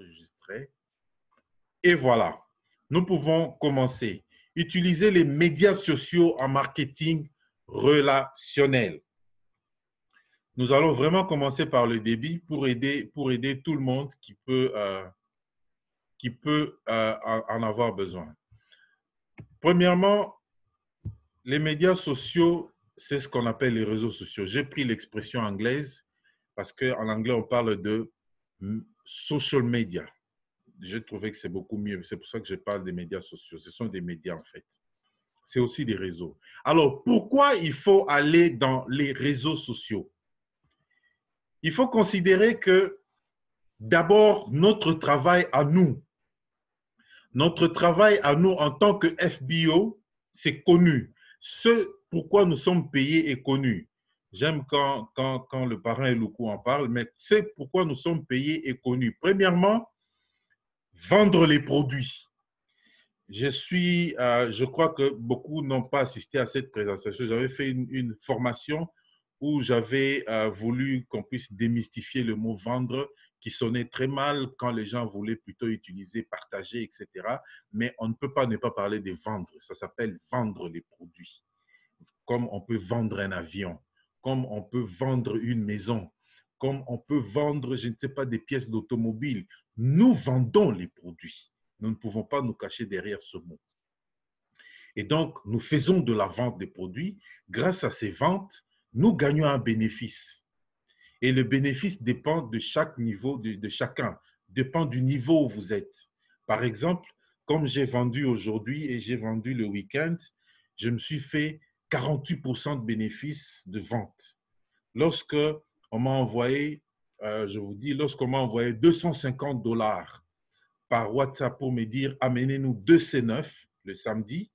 enregistrer. Et voilà, nous pouvons commencer. Utiliser les médias sociaux en marketing relationnel. Nous allons vraiment commencer par le débit pour aider tout le monde qui peut en avoir besoin. Premièrement, les médias sociaux, c'est ce qu'on appelle les réseaux sociaux. J'ai pris l'expression anglaise parce qu'en anglais, on parle de social media. J'ai trouvé que c'est beaucoup mieux. C'est pour ça que je parle des médias sociaux. Ce sont des médias, en fait. C'est aussi des réseaux. Alors, pourquoi il faut aller dans les réseaux sociaux? Il faut considérer que, d'abord, notre travail à nous en tant que FBO, c'est connu. Ce pourquoi nous sommes payés est connu. J'aime quand le parrain Eloukou en parle, mais c'est pourquoi nous sommes payés est connu. Premièrement, vendre les produits. Je crois que beaucoup n'ont pas assisté à cette présentation. J'avais fait une formation où j'avais voulu qu'on puisse démystifier le mot vendre, qui sonnait très mal quand les gens voulaient plutôt utiliser partager, etc. Mais on ne peut pas ne pas parler de vendre. Ça s'appelle vendre les produits. Comme on peut vendre un avion, comme on peut vendre une maison, comme on peut vendre, je ne sais pas, des pièces d'automobile. Nous vendons les produits. Nous ne pouvons pas nous cacher derrière ce mot. Et donc, nous faisons de la vente des produits. Grâce à ces ventes, nous gagnons un bénéfice. Et le bénéfice dépend de chaque niveau, de chacun, dépend du niveau où vous êtes. Par exemple, comme j'ai vendu aujourd'hui et j'ai vendu le week-end, je me suis fait 48% de bénéfice de vente. Lorsque on m'a envoyé, je vous dis, lorsqu'on m'a envoyé $250 par WhatsApp pour me dire amenez-nous 2 C9 le samedi,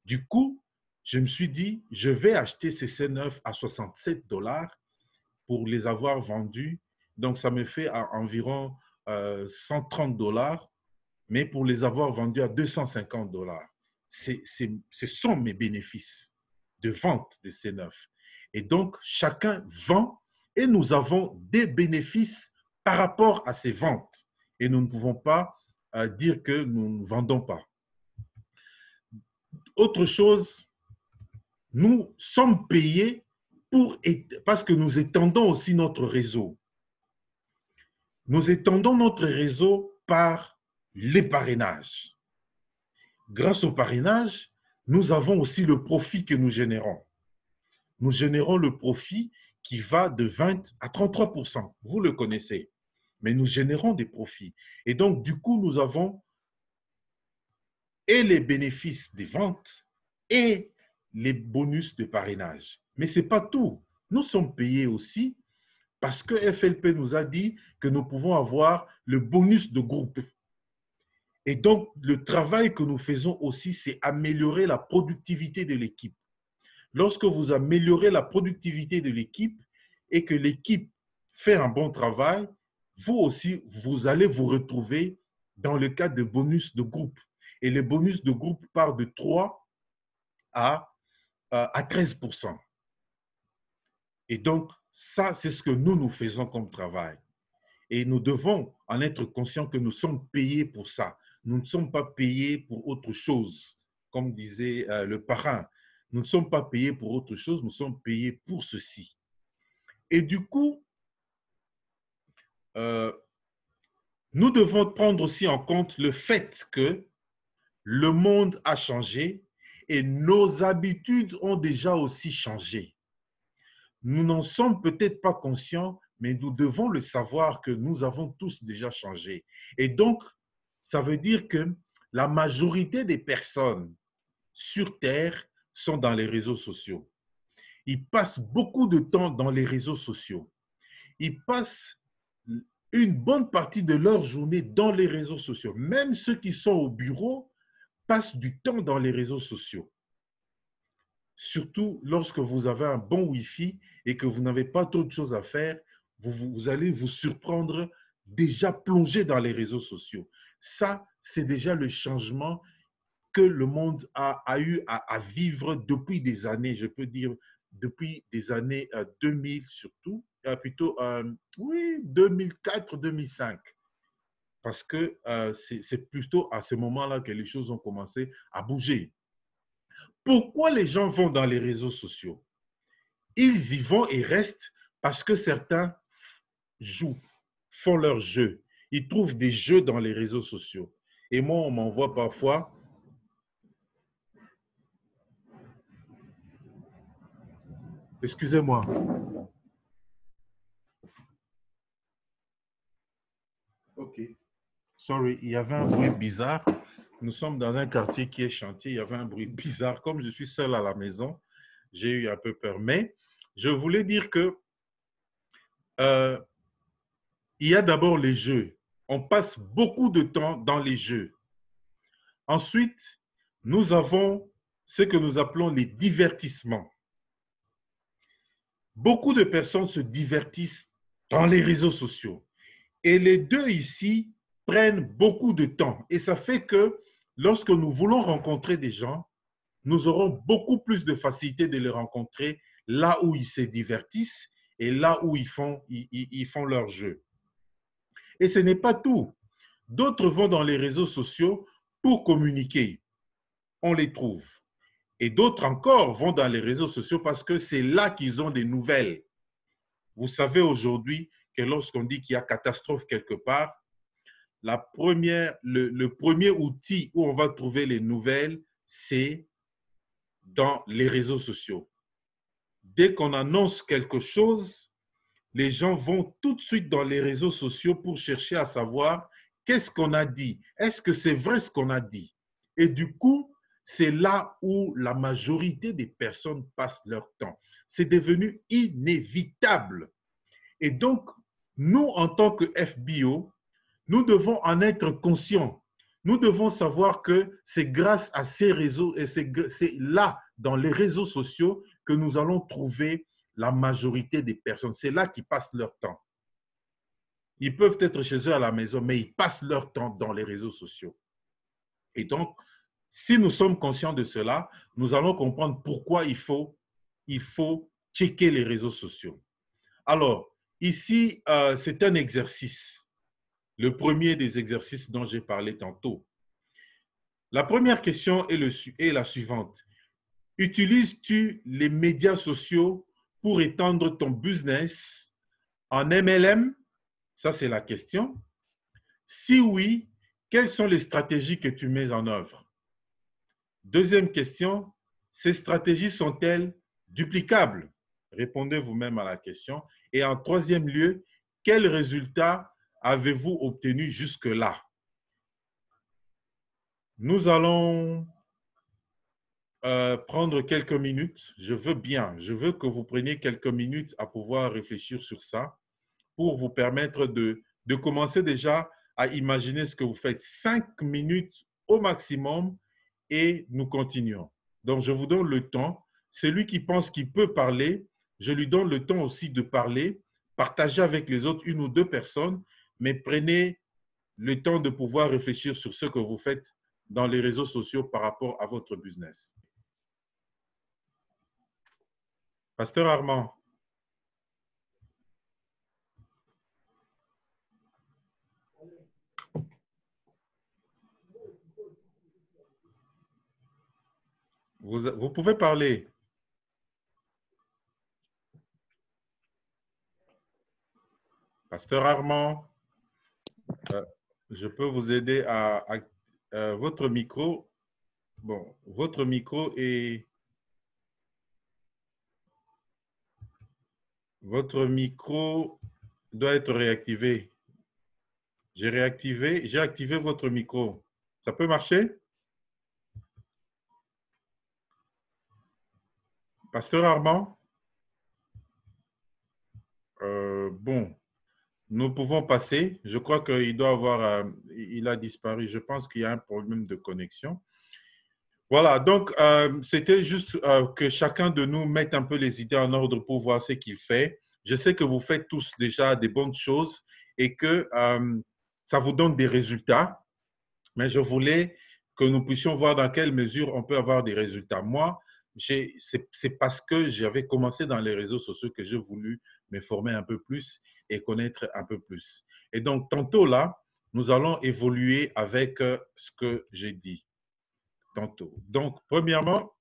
du coup, je me suis dit, je vais acheter ces C9 à $67 pour les avoir vendus. Donc, ça me fait environ $130, mais pour les avoir vendus à $250. Ce sont mes bénéfices de vente de C9. Et donc, chacun vend et nous avons des bénéfices par rapport à ces ventes. Et nous ne pouvons pas dire que nous ne vendons pas. Autre chose, nous sommes payés parce que nous étendons aussi notre réseau. Nous étendons notre réseau par les parrainages. Grâce au parrainage, nous avons aussi le profit que nous générons. Nous générons le profit qui va de 20 à 33%. Vous le connaissez. Mais nous générons des profits. Et donc, du coup, nous avons et les bénéfices des ventes et les bonus de parrainage. Mais ce n'est pas tout. Nous sommes payés aussi parce que FLP nous a dit que nous pouvons avoir le bonus de groupe. Et donc, le travail que nous faisons aussi, c'est améliorer la productivité de l'équipe. Lorsque vous améliorez la productivité de l'équipe et que l'équipe fait un bon travail, vous aussi, vous allez vous retrouver dans le cadre de bonus de groupe. Et les bonus de groupe partent de 3 à 13%. Et donc, ça, c'est ce que nous faisons comme travail. Et nous devons en être conscients que nous sommes payés pour ça. Nous ne sommes pas payés pour autre chose, comme disait le parrain. Nous ne sommes pas payés pour autre chose, nous sommes payés pour ceci. Et du coup, nous devons prendre aussi en compte le fait que le monde a changé et nos habitudes ont déjà aussi changé. Nous n'en sommes peut-être pas conscients, mais nous devons le savoir que nous avons tous déjà changé. Et donc, ça veut dire que la majorité des personnes sur Terre sont dans les réseaux sociaux. Ils passent beaucoup de temps dans les réseaux sociaux. Ils passent une bonne partie de leur journée dans les réseaux sociaux. Même ceux qui sont au bureau passent du temps dans les réseaux sociaux. Surtout lorsque vous avez un bon Wi-Fi et que vous n'avez pas trop de choses à faire, vous allez vous surprendre déjà plongé dans les réseaux sociaux. Ça, c'est déjà le changement que le monde a eu à vivre depuis des années, je peux dire depuis des années 2000 surtout, plutôt, oui, 2004-2005. parce que c'est plutôt à ce moment-là que les choses ont commencé à bouger. Pourquoi les gens vont dans les réseaux sociaux? Ils y vont et restent parce que certains jouent, font leurs jeux. Ils trouvent des jeux dans les réseaux sociaux. Et moi, on m'envoie parfois, excusez-moi, ok, sorry, il y avait un bruit bizarre. Nous sommes dans un quartier qui est chantier, il y avait un bruit bizarre. Comme je suis seul à la maison, j'ai eu un peu peur. Mais je voulais dire que euh, il y a d'abord les jeux. On passe beaucoup de temps dans les jeux. Ensuite, nous avons ce que nous appelons les divertissements. Beaucoup de personnes se divertissent dans les réseaux sociaux. Et les deux ici prennent beaucoup de temps. Et ça fait que lorsque nous voulons rencontrer des gens, nous aurons beaucoup plus de facilité de les rencontrer là où ils se divertissent et là où ils font leur jeu. Et ce n'est pas tout. D'autres vont dans les réseaux sociaux pour communiquer. On les trouve. Et d'autres encore vont dans les réseaux sociaux parce que c'est là qu'ils ont des nouvelles. Vous savez aujourd'hui que lorsqu'on dit qu'il y a catastrophe quelque part, le premier outil où on va trouver les nouvelles, c'est dans les réseaux sociaux. Dès qu'on annonce quelque chose, les gens vont tout de suite dans les réseaux sociaux pour chercher à savoir qu'est-ce qu'on a dit. Est-ce que c'est vrai ce qu'on a dit? Et du coup, c'est là où la majorité des personnes passent leur temps. C'est devenu inévitable. Et donc, nous, en tant que FBO, nous devons en être conscients. Nous devons savoir que c'est grâce à ces réseaux et c'est là, dans les réseaux sociaux, que nous allons trouver la majorité des personnes. C'est là qu'ils passent leur temps. Ils peuvent être chez eux à la maison, mais ils passent leur temps dans les réseaux sociaux. Et donc, si nous sommes conscients de cela, nous allons comprendre pourquoi il faut checker les réseaux sociaux. Alors, ici, c'est un exercice. Le premier des exercices dont j'ai parlé tantôt. La première question est la suivante. Utilises-tu les médias sociaux pour étendre ton business en MLM? Ça, c'est la question. Si oui, quelles sont les stratégies que tu mets en œuvre? Deuxième question, ces stratégies sont-elles duplicables? Répondez vous-même à la question. Et en troisième lieu, quels résultats avez-vous obtenus jusque-là? Nous allons prendre quelques minutes. Je veux que vous preniez quelques minutes à pouvoir réfléchir sur ça pour vous permettre de commencer déjà à imaginer ce que vous faites. 5 minutes au maximum et nous continuons. Donc, je vous donne le temps. Celui qui pense qu'il peut parler, je lui donne le temps aussi de parler. Partagez avec les autres une ou deux personnes, mais prenez le temps de pouvoir réfléchir sur ce que vous faites dans les réseaux sociaux par rapport à votre business. Pasteur Armand, vous pouvez parler. Pasteur Armand, je peux vous aider à votre micro. Bon, votre micro est... Votre micro doit être réactivé. J'ai activé votre micro. Ça peut marcher? Pasteur Armand? Bon, nous pouvons passer. Je crois qu'il doit avoir... il a disparu. Je pense qu'il y a un problème de connexion. Voilà, donc c'était juste que chacun de nous mette un peu les idées en ordre pour voir ce qu'il fait. Je sais que vous faites tous déjà des bonnes choses et que ça vous donne des résultats, mais je voulais que nous puissions voir dans quelle mesure on peut avoir des résultats. Moi, c'est parce que j'avais commencé dans les réseaux sociaux que j'ai voulu me former un peu plus et connaître un peu plus. Et donc, tantôt là, nous allons évoluer avec ce que j'ai dit tantôt. Donc, premièrement,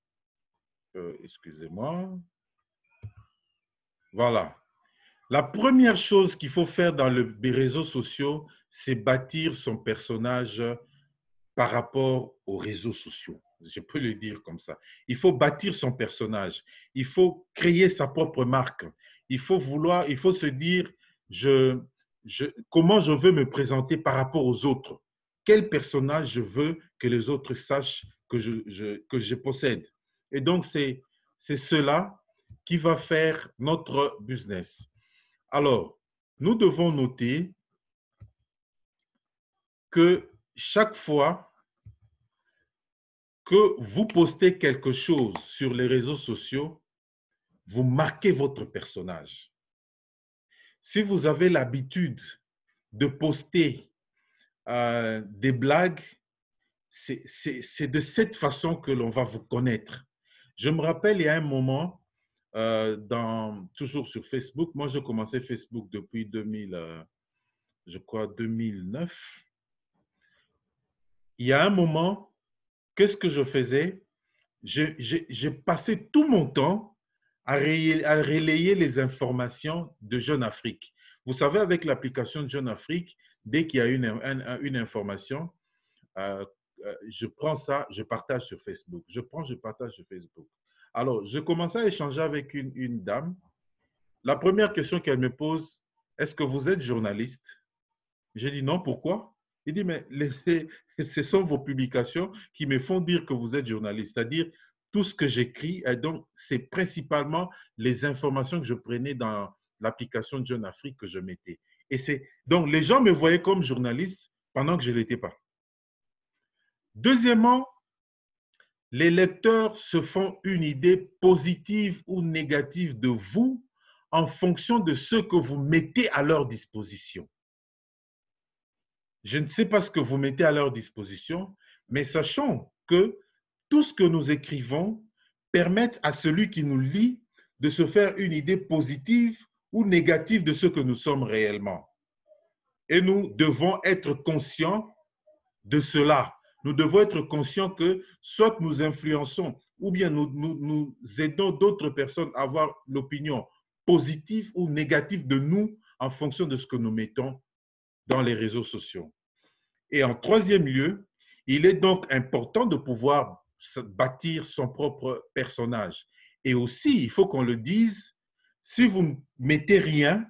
excusez-moi, voilà. La première chose qu'il faut faire dans les réseaux sociaux, c'est bâtir son personnage par rapport aux réseaux sociaux. Je peux le dire comme ça. Il faut bâtir son personnage. Il faut créer sa propre marque. Il faut se dire, comment je veux me présenter par rapport aux autres. Quel personnage je veux que les autres sachent que je possède. Et donc, c'est cela qui va faire notre business. Alors, nous devons noter que chaque fois que vous postez quelque chose sur les réseaux sociaux, vous marquez votre personnage. Si vous avez l'habitude de poster des blagues, c'est de cette façon que l'on va vous connaître. Je me rappelle, il y a un moment, toujours sur Facebook, moi, je commençais Facebook depuis je crois 2009. Il y a un moment, qu'est-ce que je faisais? J'ai passé tout mon temps à relayer les informations de Jeune Afrique. Vous savez, avec l'application de Jeune Afrique, dès qu'il y a une information, je prends ça, je partage sur Facebook. Je partage sur Facebook. Alors, je commençais à échanger avec une dame. La première question qu'elle me pose, est-ce que vous êtes journaliste? J'ai dit non, pourquoi? Il dit, mais ce sont vos publications qui me font dire que vous êtes journaliste. C'est-à-dire, tout ce que j'écris, donc, c'est principalement les informations que je prenais dans l'application de Jeune Afrique que je mettais. Donc, les gens me voyaient comme journaliste pendant que je ne l'étais pas. Deuxièmement, les lecteurs se font une idée positive ou négative de vous en fonction de ce que vous mettez à leur disposition. Je ne sais pas ce que vous mettez à leur disposition, mais sachons que tout ce que nous écrivons permet à celui qui nous lit de se faire une idée positive ou négative de ce que nous sommes réellement. Et nous devons être conscients de cela. Nous devons être conscients que soit nous influençons ou bien nous aidons d'autres personnes à avoir l'opinion positive ou négative de nous en fonction de ce que nous mettons dans les réseaux sociaux. Et en troisième lieu, il est donc important de pouvoir bâtir son propre personnage. Et aussi, il faut qu'on le dise, si vous ne mettez rien,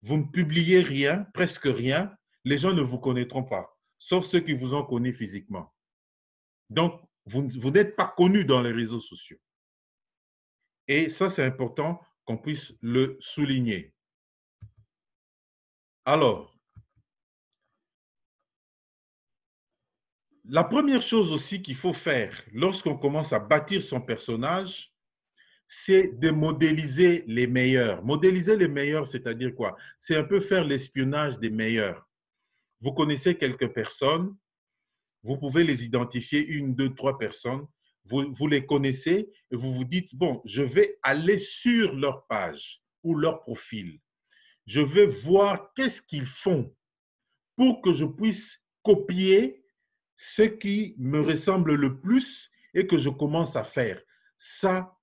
vous ne publiez rien, presque rien, les gens ne vous connaîtront pas, sauf ceux qui vous ont connu physiquement. Donc, vous n'êtes pas connu dans les réseaux sociaux. Et ça, c'est important qu'on puisse le souligner. Alors, la première chose aussi qu'il faut faire lorsqu'on commence à bâtir son personnage, c'est de modéliser les meilleurs. Modéliser les meilleurs, c'est-à-dire quoi? C'est un peu faire l'espionnage des meilleurs. Vous connaissez quelques personnes, vous pouvez les identifier, 1, 2, 3 personnes, vous les connaissez et vous vous dites, bon, je vais aller sur leur page ou leur profil. Je vais voir qu'est-ce qu'ils font pour que je puisse copier ce qui me ressemble le plus et que je commence à faire. Ça,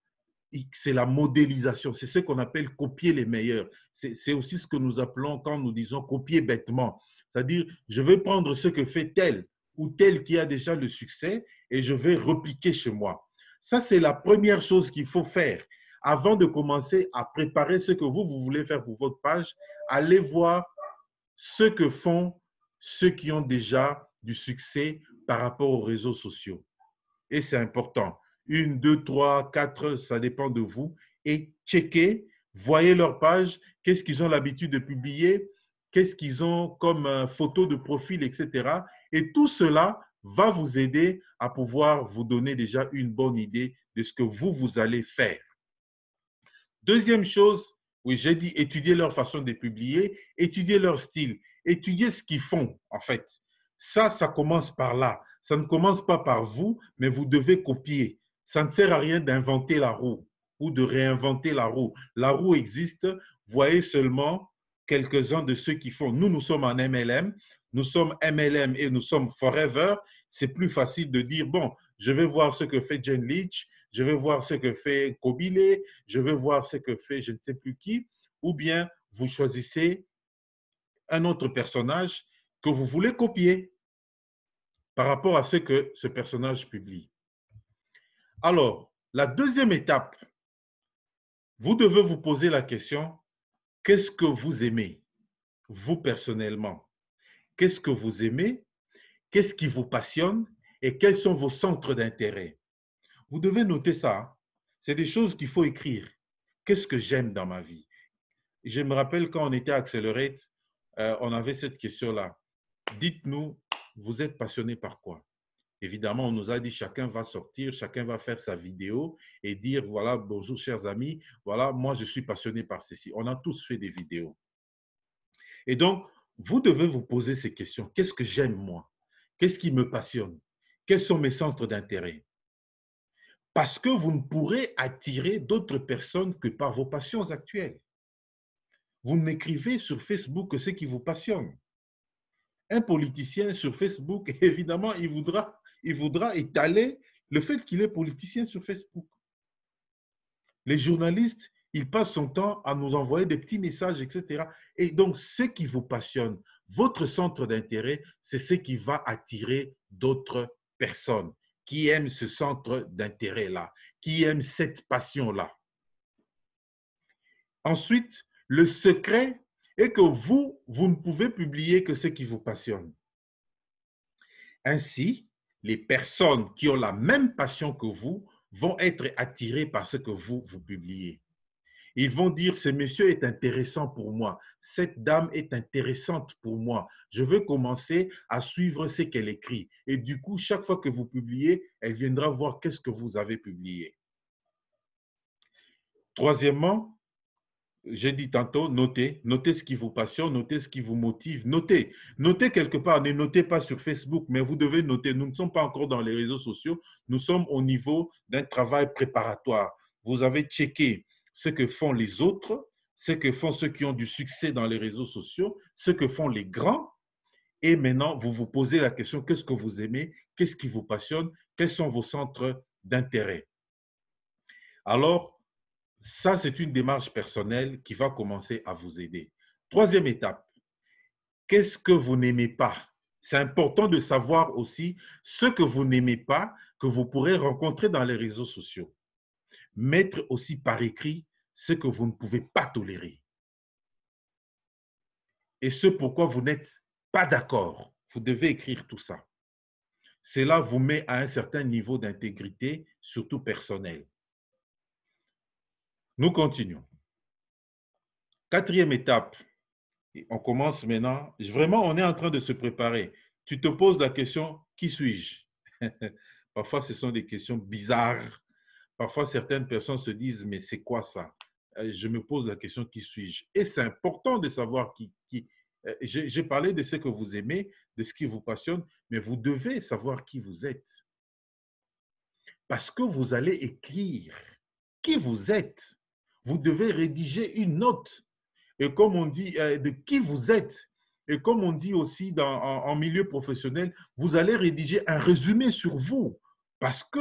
c'est la modélisation. C'est ce qu'on appelle copier les meilleurs. C'est aussi ce que nous appelons quand nous disons copier bêtement. C'est-à-dire, je vais prendre ce que fait tel ou tel qui a déjà le succès et je vais repliquer chez moi. Ça, c'est la première chose qu'il faut faire. Avant de commencer à préparer ce que vous voulez faire pour votre page, allez voir ce que font ceux qui ont déjà du succès par rapport aux réseaux sociaux. Et c'est important. 1, 2, 3, 4, ça dépend de vous. Et checkez, voyez leur page, qu'est-ce qu'ils ont l'habitude de publier, qu'est-ce qu'ils ont comme photo de profil, etc. Et tout cela va vous aider à pouvoir vous donner déjà une bonne idée de ce que vous allez faire. Deuxième chose, oui, j'ai dit étudier leur façon de publier, étudier leur style, étudier ce qu'ils font, en fait. Ça commence par là. Ça ne commence pas par vous, mais vous devez copier. Ça ne sert à rien d'inventer la roue ou de réinventer la roue. La roue existe. Voyez seulement quelques-uns de ceux qui font. Nous sommes en MLM. nous sommes MLM et nous sommes Forever, c'est plus facile de dire, bon, je vais voir ce que fait Jane Leach, je vais voir ce que fait Kobile, je vais voir ce que fait je ne sais plus qui, ou bien vous choisissez un autre personnage que vous voulez copier par rapport à ce que ce personnage publie. Alors, la deuxième étape, vous devez vous poser la question, qu'est-ce que vous aimez, vous personnellement? Qu'est-ce que vous aimez? Qu'est-ce qui vous passionne? Et quels sont vos centres d'intérêt? Vous devez noter ça. C'est des choses qu'il faut écrire. Qu'est-ce que j'aime dans ma vie? Je me rappelle quand on était à Accelerate, on avait cette question-là. Dites-nous, vous êtes passionné par quoi? Évidemment, on nous a dit chacun va sortir, chacun va faire sa vidéo et dire voilà, bonjour chers amis, voilà, moi je suis passionné par ceci. On a tous fait des vidéos. Et donc, vous devez vous poser ces questions. Qu'est-ce que j'aime moi? Qu'est-ce qui me passionne? Quels sont mes centres d'intérêt? Parce que vous ne pourrez attirer d'autres personnes que par vos passions actuelles. Vous n'écrivez sur Facebook que ce qui vous passionne. Un politicien sur Facebook, évidemment, il voudra étaler le fait qu'il est politicien sur Facebook. Les journalistes, ils passent son temps à nous envoyer des petits messages, etc. Et donc, ce qui vous passionne, votre centre d'intérêt, c'est ce qui va attirer d'autres personnes qui aiment ce centre d'intérêt-là, qui aiment cette passion-là. Ensuite, le secret est que vous ne pouvez publier que ce qui vous passionne. Ainsi, les personnes qui ont la même passion que vous vont être attirées par ce que vous publiez. Ils vont dire, ce monsieur est intéressant pour moi, cette dame est intéressante pour moi, je veux commencer à suivre ce qu'elle écrit. Et du coup, chaque fois que vous publiez, elle viendra voir qu'est-ce que vous avez publié. Troisièmement, j'ai dit tantôt, notez ce qui vous passionne, notez ce qui vous motive, notez quelque part, ne notez pas sur Facebook, mais vous devez noter. Nous ne sommes pas encore dans les réseaux sociaux, nous sommes au niveau d'un travail préparatoire. Vous avez checké ce que font les autres, ce que font ceux qui ont du succès dans les réseaux sociaux, ce que font les grands, et maintenant, vous vous posez la question, qu'est-ce que vous aimez, qu'est-ce qui vous passionne, quels sont vos centres d'intérêt? Alors, ça, c'est une démarche personnelle qui va commencer à vous aider. Troisième étape, qu'est-ce que vous n'aimez pas? C'est important de savoir aussi ce que vous n'aimez pas, que vous pourrez rencontrer dans les réseaux sociaux. Mettre aussi par écrit ce que vous ne pouvez pas tolérer. Et ce pourquoi vous n'êtes pas d'accord. Vous devez écrire tout ça. Cela vous met à un certain niveau d'intégrité, surtout personnel. Nous continuons. Quatrième étape, on commence maintenant. Vraiment, on est en train de se préparer. Tu te poses la question, qui suis-je? Parfois, ce sont des questions bizarres. Parfois, certaines personnes se disent, mais c'est quoi ça? Je me pose la question, qui suis-je? Et c'est important de savoir qui. J'ai parlé de ce que vous aimez, de ce qui vous passionne, mais vous devez savoir qui vous êtes. Parce que vous allez écrire qui vous êtes. Vous devez rédiger une note. Et comme on dit, de qui vous êtes. Et comme on dit aussi en milieu professionnel, vous allez rédiger un résumé sur vous. Parce que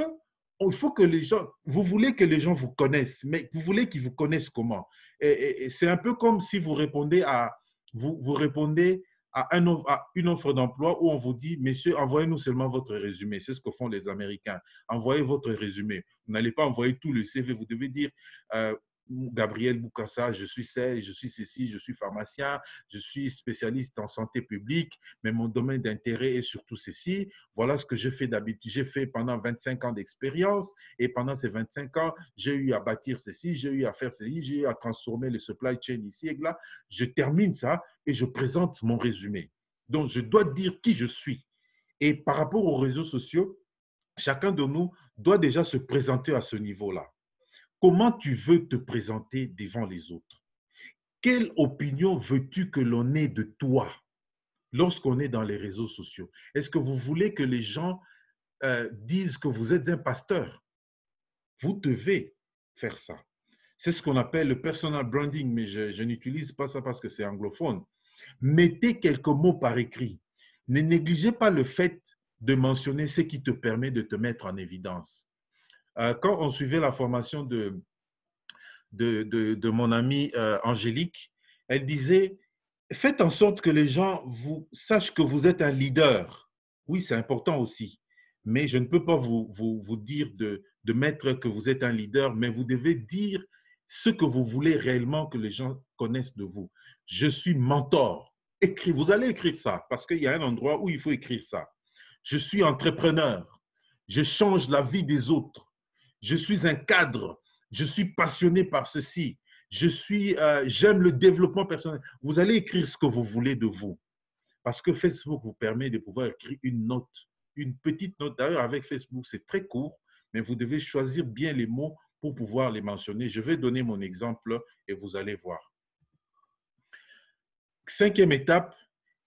il faut que les gens, vous voulez que les gens vous connaissent, mais vous voulez qu'ils vous connaissent comment? Et c'est un peu comme si vous répondez à une offre d'emploi où on vous dit, messieurs, envoyez-nous seulement votre résumé. C'est ce que font les Américains. Envoyez votre résumé. Vous n'allez pas envoyer tout le CV. Vous devez dire, Gabriel Boukassa, je suis ceci, je suis pharmacien, je suis spécialiste en santé publique, mais mon domaine d'intérêt est surtout ceci. Voilà ce que j'ai fait d'habitude. J'ai fait pendant 25 ans d'expérience et pendant ces 25 ans, j'ai eu à bâtir ceci, j'ai eu à faire ceci, j'ai eu à transformer le supply chain ici et là. Je termine ça et je présente mon résumé. Donc, je dois dire qui je suis. Et par rapport aux réseaux sociaux, chacun de nous doit déjà se présenter à ce niveau-là. Comment tu veux te présenter devant les autres? Quelle opinion veux-tu que l'on ait de toi lorsqu'on est dans les réseaux sociaux? Est-ce que vous voulez que les gens disent que vous êtes un pasteur? Vous devez faire ça. C'est ce qu'on appelle le personal branding, mais je n'utilise pas ça parce que c'est anglophone. Mettez quelques mots par écrit. ne négligez pas le fait de mentionner ce qui te permet de te mettre en évidence. Quand on suivait la formation de mon amie Angélique, elle disait, faites en sorte que les gens sachent que vous êtes un leader. Oui, c'est important aussi, mais je ne peux pas vous dire de mettre que vous êtes un leader, mais vous devez dire ce que vous voulez réellement que les gens connaissent de vous. Je suis mentor. Vous allez écrire ça, parce qu'il y a un endroit où il faut écrire ça. Je suis entrepreneur. Je change la vie des autres. Je suis un cadre. Je suis passionné par ceci. J'aime le développement personnel. Vous allez écrire ce que vous voulez de vous. Parce que Facebook vous permet de pouvoir écrire une note, une petite note. D'ailleurs, avec Facebook, c'est très court, mais vous devez choisir bien les mots pour pouvoir les mentionner. Je vais donner mon exemple et vous allez voir. 5e étape,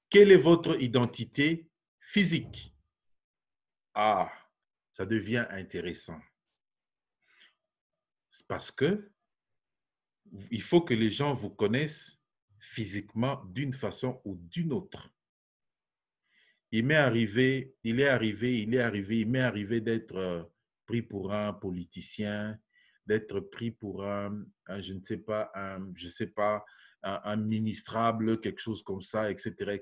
quelle est votre identité physique? Ah, ça devient intéressant. C'est parce que il faut que les gens vous connaissent physiquement d'une façon ou d'une autre. Il m'est arrivé d'être pris pour un politicien, d'être pris pour je ne sais pas, un ministrable, quelque chose comme ça, etc.,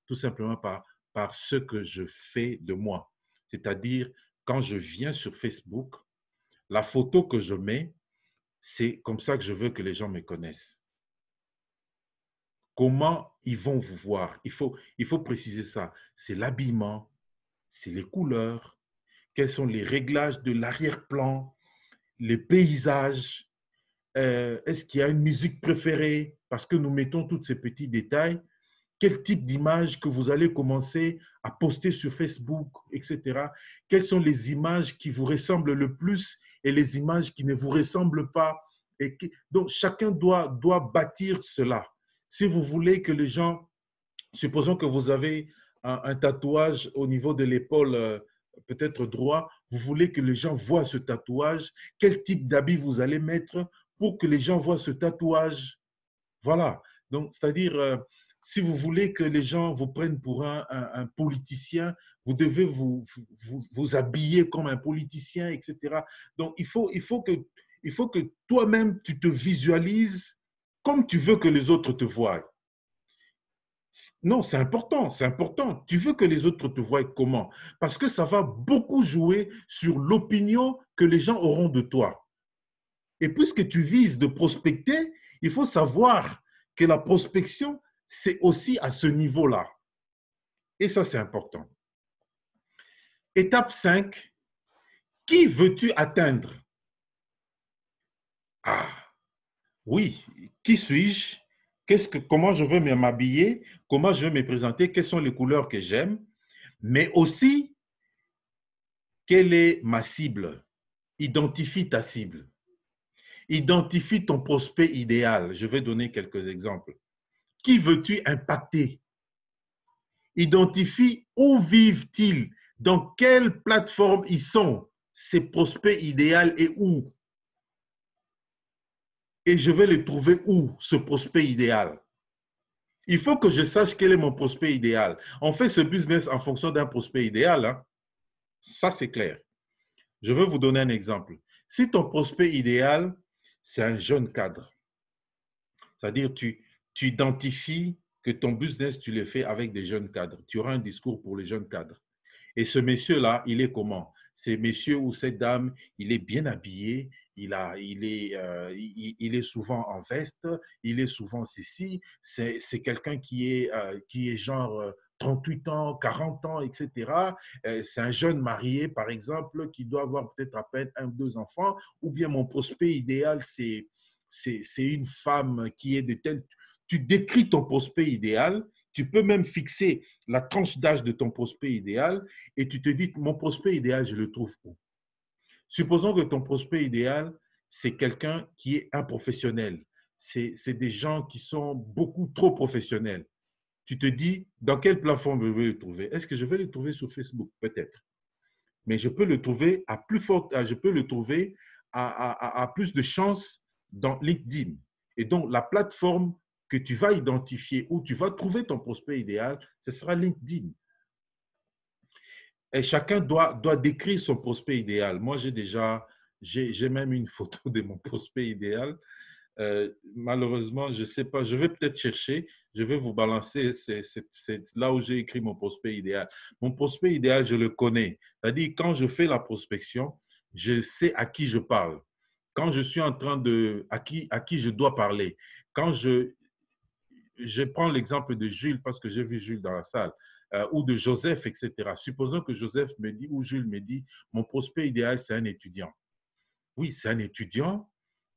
tout simplement par ce que je fais de moi. C'est-à-dire, quand je viens sur Facebook, la photo que je mets, c'est comme ça que je veux que les gens me connaissent. Comment ils vont vous voir? Il faut préciser ça. C'est l'habillement, c'est les couleurs, quels sont les réglages de l'arrière-plan, les paysages, est-ce qu'il y a une musique préférée? Parce que nous mettons tous ces petits détails. Quel type d'image que vous allez commencer à poster sur Facebook, etc. Quelles sont les images qui vous ressemblent le plus et les images qui ne vous ressemblent pas? Donc, chacun doit bâtir cela. Si vous voulez que les gens, supposons que vous avez un tatouage au niveau de l'épaule, peut-être droit, vous voulez que les gens voient ce tatouage, quel type d'habit vous allez mettre pour que les gens voient ce tatouage. Voilà. Donc, c'est-à-dire, si vous voulez que les gens vous prennent pour un politicien, vous devez vous habiller comme un politicien, etc. Donc, il faut que toi-même, tu te visualises comme tu veux que les autres te voient. Non, c'est important, c'est important. Tu veux que les autres te voient comment? Parce que ça va beaucoup jouer sur l'opinion que les gens auront de toi. Et puisque tu vises de prospecter, il faut savoir que la prospection, c'est aussi à ce niveau-là. Et ça, c'est important. Étape 5, qui veux-tu atteindre? Ah, oui, qui suis-je? Comment je veux m'habiller? Comment je veux me présenter? Quelles sont les couleurs que j'aime? Mais aussi, quelle est ma cible? Identifie ta cible. Identifie ton prospect idéal. Je vais donner quelques exemples. Qui veux-tu impacter? Identifie où vivent-ils, dans quelle plateforme ils sont, ces prospects idéaux et où. Et je vais les trouver où, ce prospect idéal. Il faut que je sache quel est mon prospect idéal. On fait ce business en fonction d'un prospect idéal. Hein? Ça, c'est clair. Je vais vous donner un exemple. Si ton prospect idéal, c'est un jeune cadre, c'est-à-dire tu identifies que ton business, tu le fais avec des jeunes cadres. Tu auras un discours pour les jeunes cadres. Et ce monsieur-là, il est comment? C'est monsieur ou cette dame, il est bien habillé, il est souvent en veste, il est souvent ceci. C'est quelqu'un qui est genre 38 ans, 40 ans, etc. C'est un jeune marié, par exemple, qui doit avoir peut-être à peine un ou deux enfants. Ou bien mon prospect idéal, c'est une femme qui est de telle... Tu décris ton prospect idéal. Tu peux même fixer la tranche d'âge de ton prospect idéal et tu te dis, mon prospect idéal, je le trouve où? Supposons que ton prospect idéal, c'est quelqu'un qui est un professionnel. C'est des gens qui sont beaucoup trop professionnels. Tu te dis, dans quelle plateforme je vais le trouver? Est-ce que je vais le trouver sur Facebook? Peut-être. Mais je peux le trouver à plus forte, je peux le trouver à plus de chances dans LinkedIn. Et donc, la plateforme que tu vas identifier où tu vas trouver ton prospect idéal, ce sera LinkedIn. Et chacun doit décrire son prospect idéal. Moi, j'ai même une photo de mon prospect idéal. Malheureusement, je ne sais pas, je vais peut-être chercher, je vais vous balancer, c'est là où j'ai écrit mon prospect idéal. Mon prospect idéal, je le connais. C'est-à-dire, quand je fais la prospection, je sais à qui je parle. Quand je suis en train de, à qui je dois parler. Quand je prends l'exemple de Jules, parce que j'ai vu Jules dans la salle, ou de Joseph, etc. Supposons que Joseph me dit, ou Jules me dit, mon prospect idéal, c'est un étudiant. Oui, c'est un étudiant.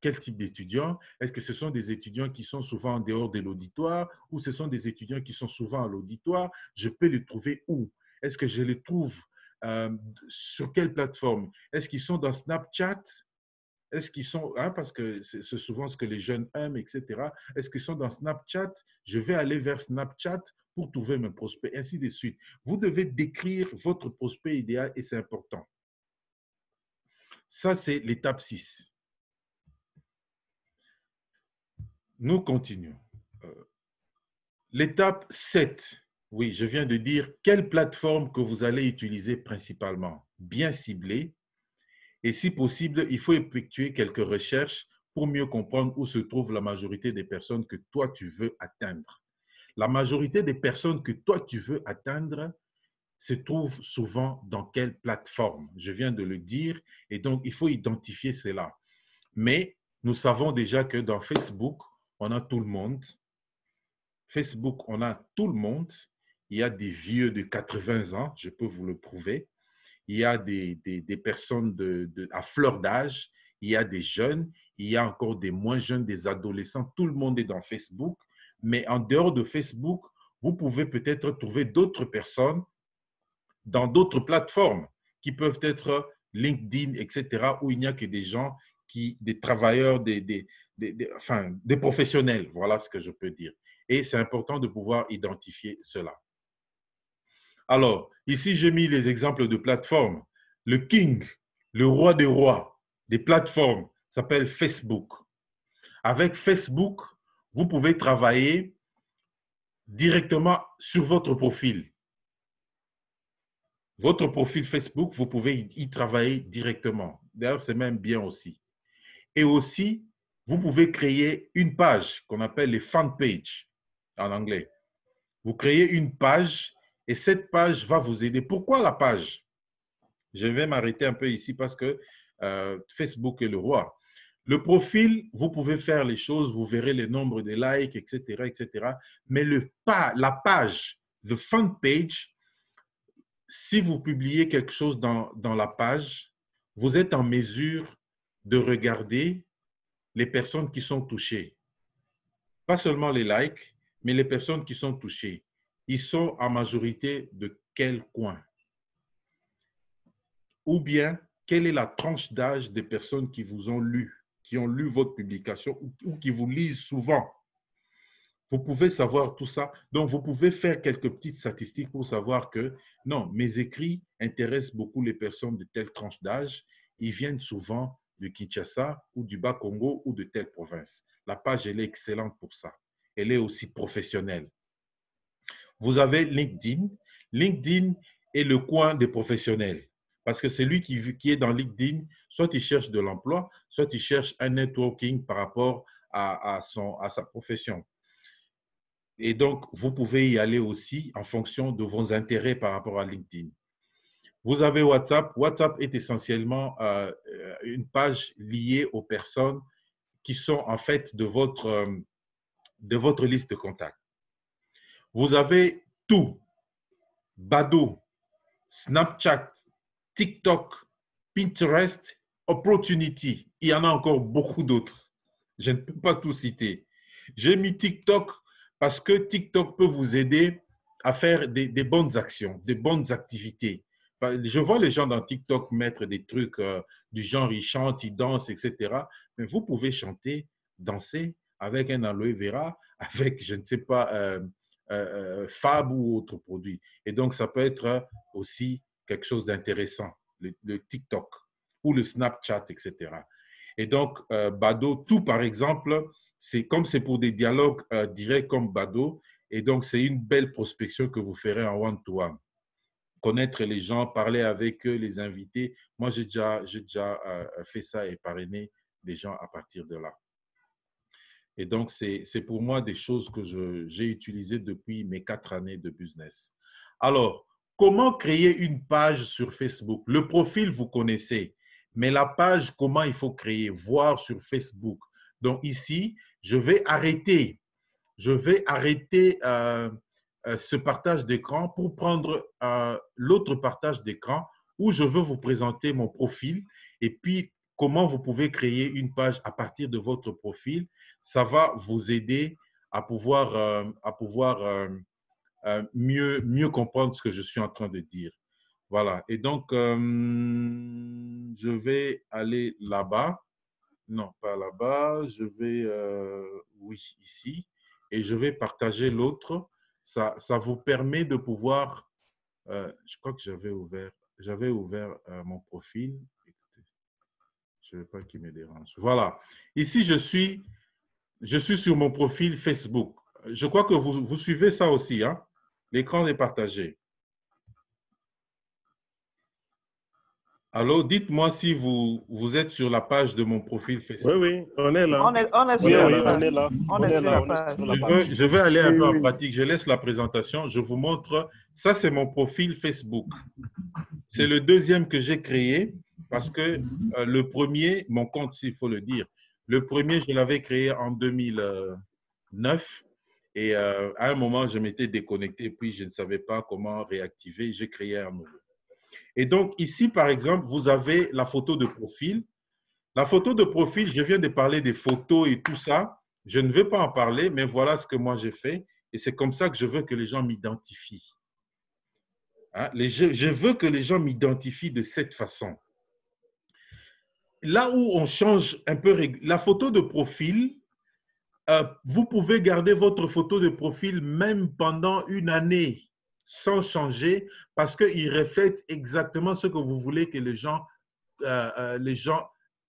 Quel type d'étudiant? Est-ce que ce sont des étudiants qui sont souvent en dehors de l'auditoire ou ce sont des étudiants qui sont souvent à l'auditoire? Je peux les trouver où? Est-ce que je les trouve sur quelle plateforme? Est-ce qu'ils sont dans Snapchat? Est-ce qu'ils sont, hein, parce que c'est souvent ce que les jeunes aiment, etc. Est-ce qu'ils sont dans Snapchat? Je vais aller vers Snapchat pour trouver mes prospects, ainsi de suite. Vous devez décrire votre prospect idéal et c'est important. Ça, c'est l'étape 6. Nous continuons. L'étape 7. Oui, je viens de dire quelle plateforme que vous allez utiliser principalement. Bien ciblée. Et si possible, il faut effectuer quelques recherches pour mieux comprendre où se trouve la majorité des personnes que toi, tu veux atteindre. La majorité des personnes que toi, tu veux atteindre se trouvent souvent dans quelle plateforme? Je viens de le dire et donc il faut identifier cela. Mais nous savons déjà que dans Facebook, on a tout le monde. Facebook, on a tout le monde. Il y a des vieux de 80 ans, je peux vous le prouver. Il y a des personnes à fleur d'âge. Il y a des jeunes. Il y a encore des moins jeunes, des adolescents. Tout le monde est dans Facebook. Mais en dehors de Facebook, vous pouvez peut-être trouver d'autres personnes dans d'autres plateformes qui peuvent être LinkedIn, etc., où il n'y a que des gens, des travailleurs, enfin, des professionnels. Voilà ce que je peux dire. Et c'est important de pouvoir identifier cela. Alors, ici, j'ai mis les exemples de plateformes. Le king, le roi des rois des plateformes s'appelle Facebook. Avec Facebook, vous pouvez travailler directement sur votre profil. Votre profil Facebook, vous pouvez y travailler directement. D'ailleurs, c'est même bien aussi. Et aussi, vous pouvez créer une page qu'on appelle les fan pages en anglais. Vous créez une page et cette page va vous aider. Pourquoi la page? Je vais m'arrêter un peu ici parce que Facebook est le roi. Le profil, vous pouvez faire les choses, vous verrez le nombre de likes, etc., etc. Mais la page, the fan page, si vous publiez quelque chose dans la page, vous êtes en mesure de regarder les personnes qui sont touchées. Pas seulement les likes, mais les personnes qui sont touchées. Ils sont en majorité de quel coin? Ou bien, quelle est la tranche d'âge des personnes qui vous ont lu, qui ont lu votre publication ou qui vous lisent souvent? Vous pouvez savoir tout ça. Donc, vous pouvez faire quelques petites statistiques pour savoir que, non, mes écrits intéressent beaucoup les personnes de telle tranche d'âge. Ils viennent souvent de Kinshasa ou du Bas-Congo ou de telle province. La page, elle est excellente pour ça. Elle est aussi professionnelle. Vous avez LinkedIn. LinkedIn est le coin des professionnels. Parce que celui qui est dans LinkedIn, soit il cherche de l'emploi, soit il cherche un networking par rapport à sa profession. Et donc, vous pouvez y aller aussi en fonction de vos intérêts par rapport à LinkedIn. Vous avez WhatsApp. WhatsApp est essentiellement une page liée aux personnes qui sont en fait de votre liste de contacts. Vous avez tout. Badoo, Snapchat, TikTok, Pinterest, Opportunity. Il y en a encore beaucoup d'autres. Je ne peux pas tout citer. J'ai mis TikTok parce que TikTok peut vous aider à faire des bonnes actions, des bonnes activités. Je vois les gens dans TikTok mettre des trucs du genre, ils chantent, ils dansent, etc. Mais vous pouvez chanter, danser avec un aloe vera, avec, je ne sais pas, Fab ou autre produit. Et donc, ça peut être aussi quelque chose d'intéressant, le TikTok ou le Snapchat, etc. Et donc, Badoo, tout par exemple, c'est pour des dialogues directs comme Badoo. Et donc, c'est une belle prospection que vous ferez en one-to-one. connaître les gens, parler avec eux, les inviter. Moi, j'ai déjà fait ça et parrainé les gens à partir de là. Et donc, c'est pour moi des choses que j'ai utilisées depuis mes 4 années de business. Alors, comment créer une page sur Facebook? Le profil, vous connaissez, mais la page, comment il faut créer? Voir sur Facebook. Donc ici, je vais arrêter ce partage d'écran pour prendre l'autre partage d'écran où je veux vous présenter mon profil et puis comment vous pouvez créer une page à partir de votre profil. Ça va vous aider à pouvoir, mieux comprendre ce que je suis en train de dire. Voilà. Et donc, je vais aller là-bas. Non, pas là-bas. Je vais, oui, ici. Et je vais partager l'autre. Ça vous permet de pouvoir, je crois que j'avais ouvert mon profil. Écoutez, je ne veux pas qu'il me dérange. Voilà. Ici, je suis sur mon profil Facebook. Je crois que vous suivez ça aussi, hein? L'écran est partagé. Alors, dites-moi si vous êtes sur la page de mon profil Facebook. Oui, on est là. On est sur la page. On est sur la page. Je vais aller un peu en pratique. Je laisse la présentation. Je vous montre. Ça, c'est mon profil Facebook. C'est le deuxième que j'ai créé parce que le premier, mon compte, s'il faut le dire, le premier, je l'avais créé en 2009. Et à un moment, je m'étais déconnecté, puis je ne savais pas comment réactiver. J'ai créé un nouveau. Et donc, ici, par exemple, vous avez la photo de profil. La photo de profil, je viens de parler des photos et tout ça. Je ne vais pas en parler, mais voilà ce que moi j'ai fait. Et c'est comme ça que je veux que les gens m'identifient. Hein? Je veux que les gens m'identifient de cette façon. Là où on change un peu, la photo de profil, vous pouvez garder votre photo de profil même pendant une année sans changer parce qu'il reflète exactement ce que vous voulez que les gens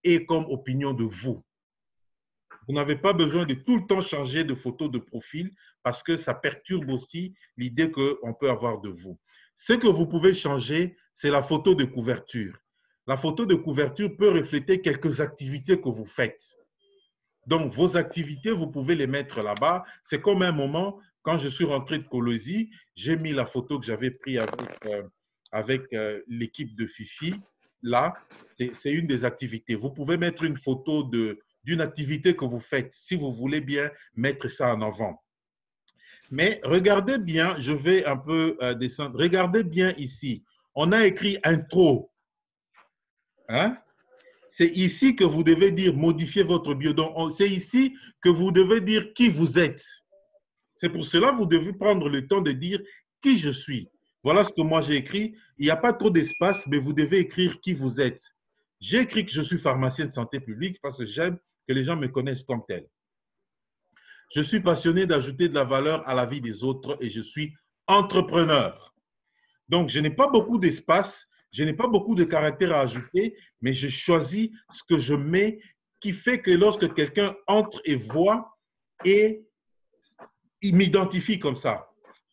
aient comme opinion de vous. Vous n'avez pas besoin de tout le temps changer de photo de profil parce que ça perturbe aussi l'idée qu'on peut avoir de vous. Ce que vous pouvez changer, c'est la photo de couverture. La photo de couverture peut refléter quelques activités que vous faites. Donc, vos activités, vous pouvez les mettre là-bas. C'est comme un moment, quand je suis rentré de Colosie, j'ai mis la photo que j'avais prise avec l'équipe de Fifi. Là, c'est une des activités. Vous pouvez mettre une photo d'une activité que vous faites, si vous voulez bien mettre ça en avant. Mais regardez bien, je vais un peu descendre. Regardez bien ici. On a écrit intro. Hein? C'est ici que vous devez dire modifier votre bio. Donc, c'est ici que vous devez dire qui vous êtes. C'est pour cela que vous devez prendre le temps de dire qui je suis. Voilà ce que moi j'ai écrit. Il n'y a pas trop d'espace, mais vous devez écrire qui vous êtes. J'ai écrit que je suis pharmacien de santé publique parce que j'aime que les gens me connaissent comme tel. Je suis passionné d'ajouter de la valeur à la vie des autres et je suis entrepreneur. Donc, je n'ai pas beaucoup d'espace, je n'ai pas beaucoup de caractères à ajouter, mais je choisis ce que je mets qui fait que lorsque quelqu'un entre et voit, et il m'identifie comme ça.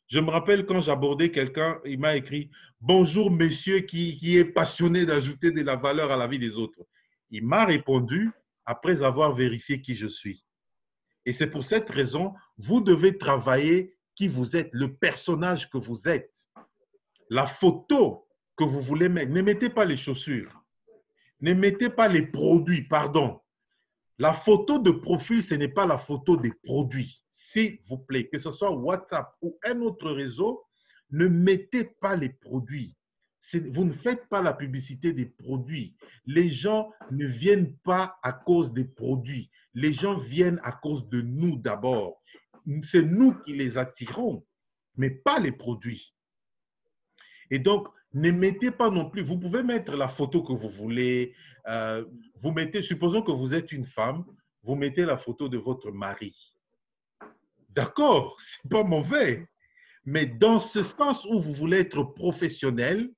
Je me rappelle quand j'abordais quelqu'un, il m'a écrit « Bonjour monsieur qui est passionné d'ajouter de la valeur à la vie des autres ». Il m'a répondu après avoir vérifié qui je suis. Et c'est pour cette raison, vous devez travailler qui vous êtes, le personnage que vous êtes. La photo que vous voulez mettre, ne mettez pas les chaussures, ne mettez pas les produits, pardon. La photo de profil, ce n'est pas la photo des produits. S'il vous plaît, que ce soit WhatsApp ou un autre réseau, ne mettez pas les produits. Vous ne faites pas la publicité des produits. Les gens ne viennent pas à cause des produits. Les gens viennent à cause de nous d'abord. C'est nous qui les attirons, mais pas les produits. Et donc, ne mettez pas non plus, vous pouvez mettre la photo que vous voulez, vous mettez, supposons que vous êtes une femme, vous mettez la photo de votre mari. D'accord, c'est pas mauvais, mais dans ce sens où vous voulez être professionnel,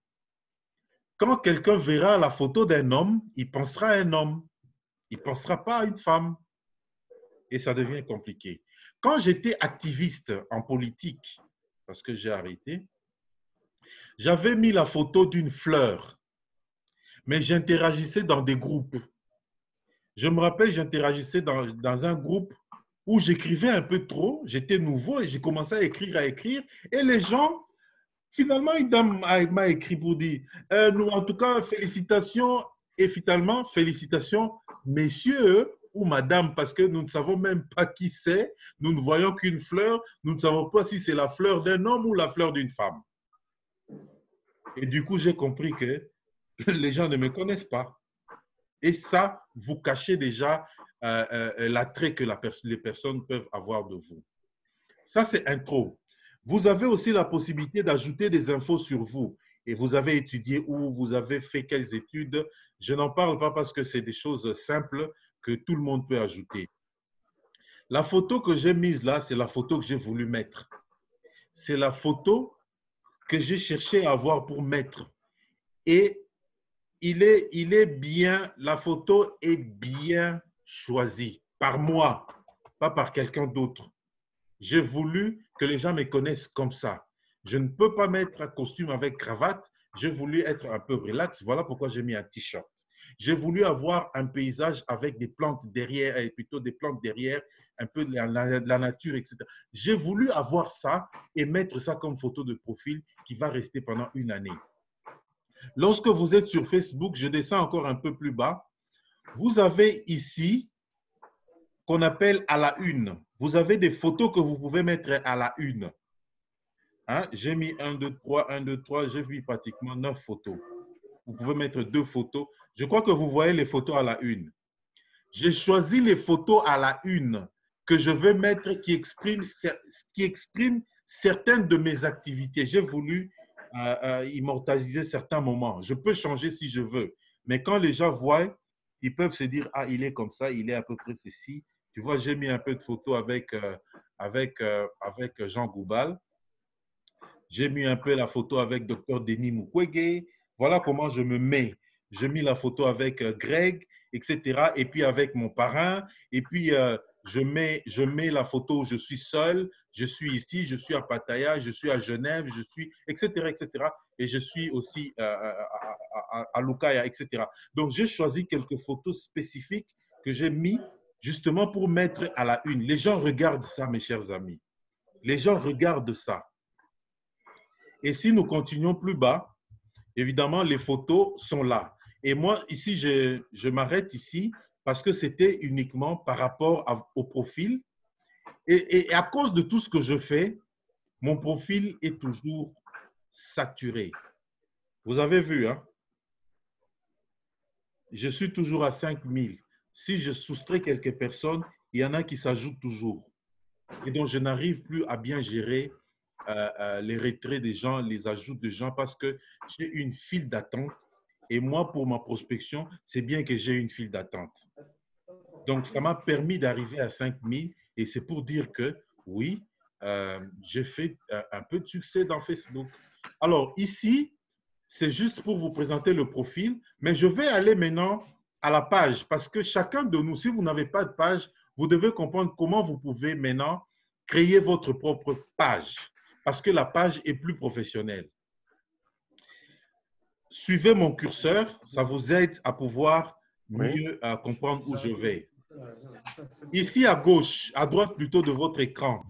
quand quelqu'un verra la photo d'un homme, il pensera à un homme, il ne pensera pas à une femme. Et ça devient compliqué. Quand j'étais activiste en politique, parce que j'ai arrêté, J'avais mis la photo d'une fleur, mais j'interagissais dans des groupes. Je me rappelle, j'interagissais dans un groupe où j'écrivais un peu trop. J'étais nouveau et j'ai commencé à écrire. Et les gens, finalement, une dame m'a écrit pour dire, nous, en tout cas, félicitations. Et finalement, félicitations, messieurs ou madame, parce que nous ne savons même pas qui c'est. Nous ne voyons qu'une fleur. Nous ne savons pas si c'est la fleur d'un homme ou la fleur d'une femme. Et du coup, j'ai compris que les gens ne me connaissent pas. Et ça, vous cachez déjà l'attrait que les personnes peuvent avoir de vous. Ça, c'est intro. Vous avez aussi la possibilité d'ajouter des infos sur vous. Et vous avez étudié où, vous avez fait quelles études. Je n'en parle pas parce que c'est des choses simples que tout le monde peut ajouter. La photo que j'ai mise là, c'est la photo que j'ai voulu mettre. C'est la photo que j'ai cherché à avoir pour mettre. Et il est bien, la photo est bien choisie par moi, pas par quelqu'un d'autre. J'ai voulu que les gens me connaissent comme ça. Je ne peux pas mettre un costume avec cravate. J'ai voulu être un peu relax. Voilà pourquoi j'ai mis un t-shirt. J'ai voulu avoir un paysage avec des plantes derrière, et plutôt des plantes derrière, un peu de la nature, etc. J'ai voulu avoir ça et mettre ça comme photo de profil qui va rester pendant une année. Lorsque vous êtes sur Facebook, je descends encore un peu plus bas. Vous avez ici qu'on appelle à la une. Vous avez des photos que vous pouvez mettre à la une. Hein? J'ai mis 1, 2, 3, 1, 2, 3, j'ai mis pratiquement 9 photos. Vous pouvez mettre 2 photos. Je crois que vous voyez les photos à la une. J'ai choisi les photos à la une que je veux mettre qui expriment certaines de mes activités. J'ai voulu immortaliser certains moments. Je peux changer si je veux. Mais quand les gens voient, ils peuvent se dire, ah, il est comme ça, il est à peu près ceci. Tu vois, j'ai mis un peu de photos avec Jean Goubal. J'ai mis un peu la photo avec Dr Denis Mukwege. Voilà comment je me mets. J'ai mis la photo avec Greg, etc. Et puis avec mon parrain. Et puis, je mets la photo où je suis seul. Je suis ici, je suis à Pattaya, je suis à Genève, je suis, etc., etc. Et je suis aussi à Lukaya, etc. Donc, j'ai choisi quelques photos spécifiques que j'ai mis justement pour mettre à la une. Les gens regardent ça, mes chers amis. Les gens regardent ça. Et si nous continuons plus bas, évidemment, les photos sont là. Et moi, ici, je m'arrête ici parce que c'était uniquement par rapport au profil. Et à cause de tout ce que je fais, mon profil est toujours saturé. Vous avez vu, hein? Je suis toujours à 5000. Si je soustrais quelques personnes, il y en a qui s'ajoutent toujours. Et donc, je n'arrive plus à bien gérer les retraits des gens, les ajouts de gens parce que j'ai une file d'attente. Et moi, pour ma prospection, c'est bien que j'ai une file d'attente. Donc, ça m'a permis d'arriver à 5000 et c'est pour dire que oui, j'ai fait un peu de succès dans Facebook. Alors, ici, c'est juste pour vous présenter le profil, mais je vais aller maintenant à la page parce que chacun de nous, si vous n'avez pas de page, vous devez comprendre comment vous pouvez maintenant créer votre propre page parce que la page est plus professionnelle. Suivez mon curseur, ça vous aide à pouvoir mieux comprendre où je vais. Ici à gauche, à droite plutôt de votre écran,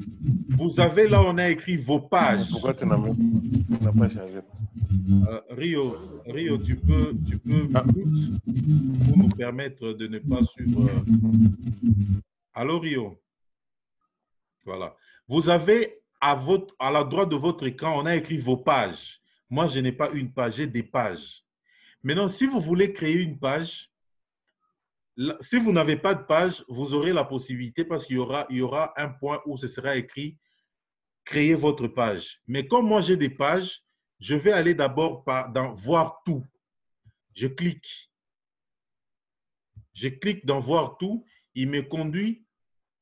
vous avez là, on a écrit vos pages. Pourquoi tu n'as pas changé? Rio, tu peux pour nous permettre de ne pas suivre. Allô, Rio? Voilà. Vous avez à la droite de votre écran, on a écrit vos pages. Moi, je n'ai pas une page, j'ai des pages. Maintenant, si vous voulez créer une page, si vous n'avez pas de page, vous aurez la possibilité parce qu'il y aura un point où ce sera écrit « Créer votre page ». Mais comme moi, j'ai des pages, je vais aller d'abord dans « Voir tout ». Je clique. Je clique dans « Voir tout ». Il me conduit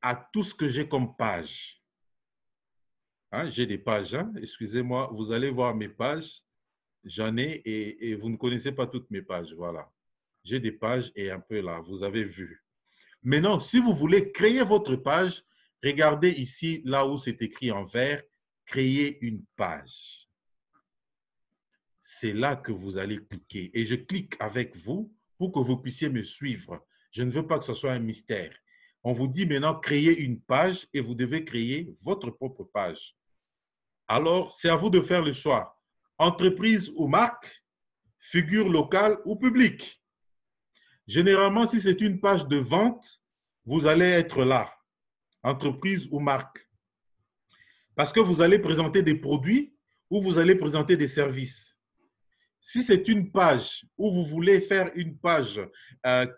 à tout ce que j'ai comme page. Hein, j'ai des pages, hein? Excusez-moi, vous allez voir mes pages. J'en ai et vous ne connaissez pas toutes mes pages. Voilà. J'ai des pages et un peu là, vous avez vu. Maintenant, si vous voulez créer votre page, regardez ici, là où c'est écrit en vert, créer une page. c'est là que vous allez cliquer. Et je clique avec vous pour que vous puissiez me suivre. Je ne veux pas que ce soit un mystère. On vous dit maintenant, créez une page et vous devez créer votre propre page. Alors, c'est à vous de faire le choix. Entreprise ou marque, figure locale ou publique. Généralement, si c'est une page de vente, vous allez être là, entreprise ou marque. Parce que vous allez présenter des produits ou vous allez présenter des services. Si c'est une page où vous voulez faire une page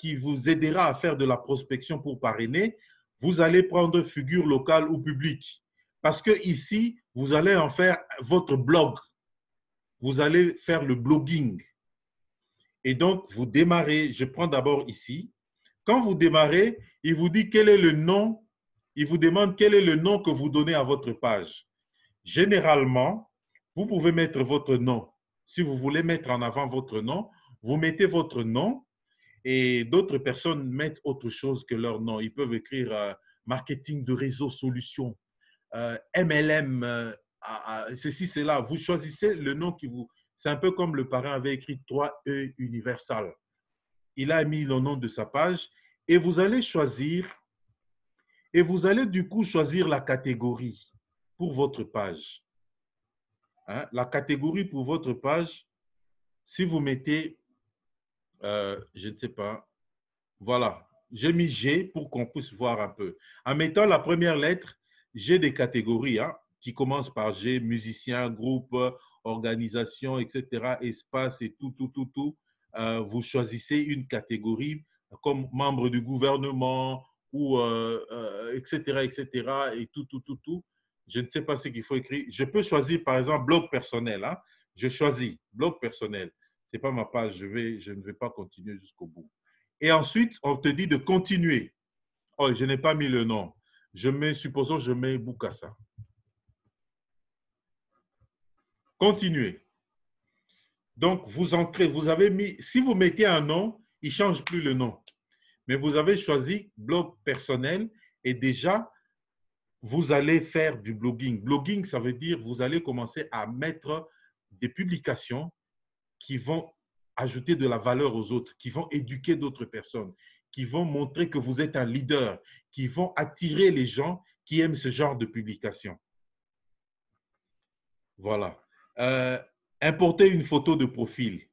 qui vous aidera à faire de la prospection pour parrainer, vous allez prendre figure locale ou publique. Parce que ici, vous allez en faire votre blog. Vous allez faire le blogging. Et donc, vous démarrez, je prends d'abord ici. Quand vous démarrez, il vous dit quel est le nom, il vous demande quel est le nom que vous donnez à votre page. Généralement, vous pouvez mettre votre nom. Si vous voulez mettre en avant votre nom, vous mettez votre nom et d'autres personnes mettent autre chose que leur nom. Ils peuvent écrire marketing de réseau solutions, MLM, ceci, cela. Vous choisissez le nom qui vous… C'est un peu comme le parrain avait écrit 3E Universal. Il a mis le nom de sa page et vous allez choisir, et vous allez du coup choisir la catégorie pour votre page. Hein? La catégorie pour votre page, si vous mettez, je ne sais pas, voilà, j'ai mis G pour qu'on puisse voir un peu. En mettant la première lettre, j'ai des catégories qui commencent par G, musicien, groupe, organisation, etc., espace et tout. Vous choisissez une catégorie comme membre du gouvernement ou etc., et tout. Je ne sais pas ce qu'il faut écrire. Je peux choisir, par exemple, blog personnel. Je choisis blog personnel. Ce n'est pas ma page. Je ne vais pas continuer jusqu'au bout. Et ensuite, on te dit de continuer. Oh, je n'ai pas mis le nom. Supposons je mets Bukassa. Continuer. Donc, vous entrez, vous avez mis, si vous mettez un nom, il ne change plus le nom. Mais vous avez choisi blog personnel et déjà, vous allez faire du blogging. Blogging, ça veut dire vous allez commencer à mettre des publications qui vont ajouter de la valeur aux autres, qui vont éduquer d'autres personnes, qui vont montrer que vous êtes un leader, qui vont attirer les gens qui aiment ce genre de publication. Voilà. Importer une photo de profil.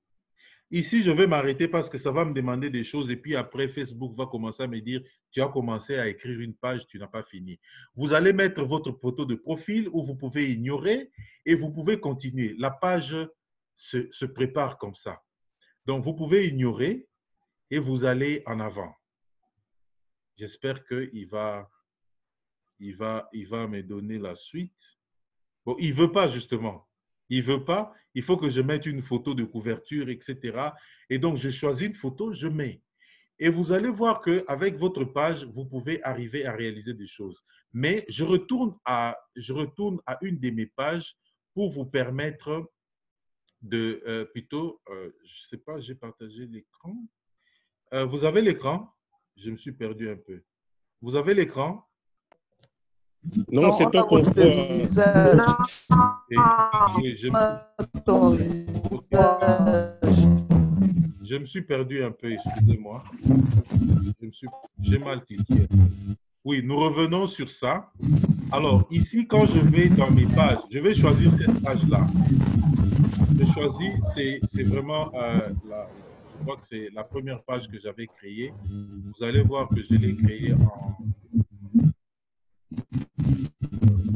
Ici, je vais m'arrêter parce que ça va me demander des choses et puis après, Facebook va commencer à me dire tu as commencé à écrire une page, tu n'as pas fini. Vous allez mettre votre photo de profil ou vous pouvez ignorer et vous pouvez continuer. La page se prépare comme ça. Donc, vous pouvez ignorer et vous allez en avant. J'espère qu'il va me donner la suite. Bon, il ne veut pas justement. Il ne veut pas. Il faut que je mette une photo de couverture, etc. Et donc, je choisis une photo, je mets. Et vous allez voir qu'avec votre page, vous pouvez arriver à réaliser des choses. Mais je retourne à une de mes pages pour vous permettre de, je ne sais pas, j'ai partagé l'écran. Vous avez l'écran? Je me suis perdu un peu. Vous avez l'écran? Non, c'est toi qu'on voit. Je me suis perdu un peu, excusez-moi. J'ai mal cliqué. Oui, nous revenons sur ça. Alors, ici, quand je vais dans mes pages, je vais choisir cette page-là. Je choisis, c'est vraiment, je crois que c'est la première page que j'avais créée. Vous allez voir que je l'ai créée en…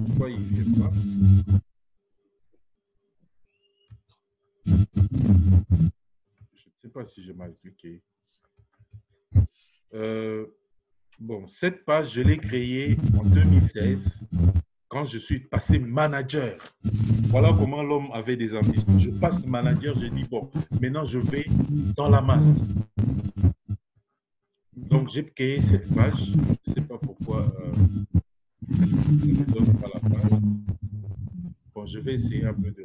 Pourquoi il ne vient pas? Je ne sais pas si j'ai mal cliqué. Bon, cette page, je l'ai créée en 2016 quand je suis passé manager. Voilà comment l'homme avait des ambitions. Je passe manager, je dis, bon, maintenant je vais dans la masse. Donc, j'ai créé cette page. Je ne sais pas pourquoi je ne donne pas la page. Bon, je vais essayer un peu de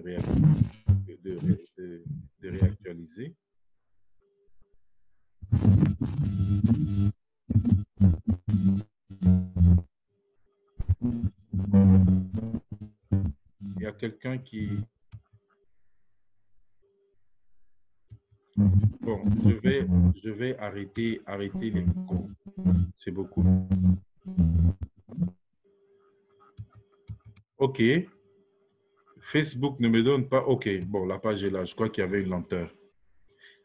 réactualiser. Il y a quelqu'un qui… Bon, je vais arrêter les micros. C'est beaucoup. OK. Facebook ne me donne pas. OK. Bon, la page est là. Je crois qu'il y avait une lenteur.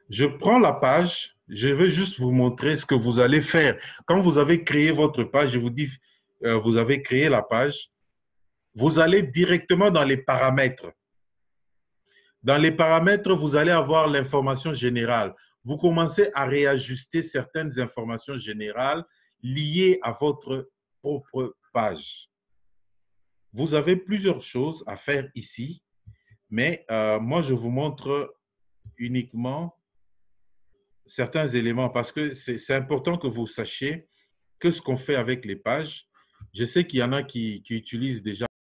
Je prends la page. Je vais juste vous montrer ce que vous allez faire. Quand vous avez créé votre page, je vous dis, vous avez créé la page, vous allez directement dans les paramètres. Dans les paramètres, vous allez avoir l'information générale. Vous commencez à réajuster certaines informations générales liées à votre propre page. Vous avez plusieurs choses à faire ici, mais moi, je vous montre uniquement certains éléments parce que c'est important que vous sachiez que ce qu'on fait avec les pages. Je sais qu'il y en a qui utilisent déjà